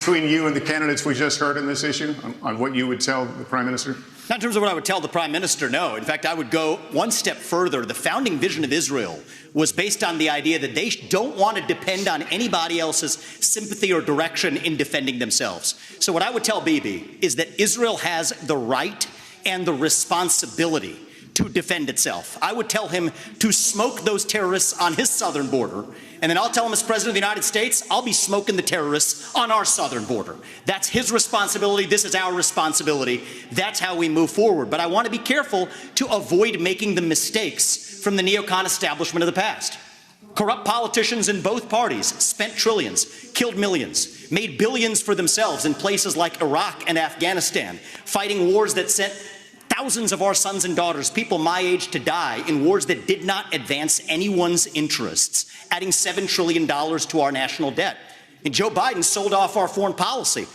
between you and the candidates we just heard on this issue, on what you would tell the Prime Minister? Not in terms of what I would tell the Prime Minister, no. In fact, I would go one step further. The founding vision of Israel was based on the idea that they don't want to depend on anybody else's sympathy or direction in defending themselves. So what I would tell Bibi is that Israel has the right and the responsibility to defend itself. I would tell him to smoke those terrorists on his southern border, and then I'll tell him as President of the United States, I'll be smoking the terrorists on our southern border. That's his responsibility. This is our responsibility. That's how we move forward. But I want to be careful to avoid making the mistakes from the neocon establishment of the past. Corrupt politicians in both parties spent trillions, killed millions, made billions for themselves in places like Iraq and Afghanistan, fighting wars that sent thousands of our sons and daughters, people my age, to die in wars that did not advance anyone's interests, adding $7 trillion to our national debt. And Joe Biden sold off our foreign policy.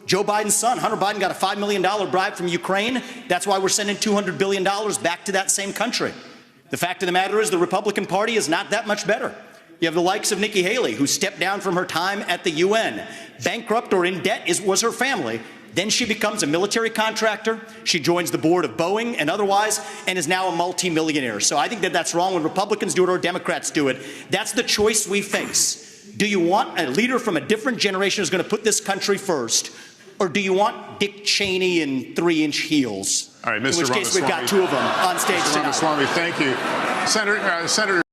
Joe Biden's son, Hunter Biden, got a $5 million bribe from Ukraine. That's why we're sending $200 billion back to that same country. The fact of the matter is the Republican Party is not that much better. You have the likes of Nikki Haley, who stepped down from her time at the UN. Bankrupt or in debt was her family. Then she becomes a military contractor. She joins the board of Boeing and otherwise, and is now a multimillionaire. So I think that that's wrong when Republicans do it or Democrats do it. That's the choice we face. Do you want a leader from a different generation who's going to put this country first, or do you want Dick Cheney in 3-inch heels? All right, Mr. In which case, we've got two of them on stage tonight. Ramaswamy, thank you. Senator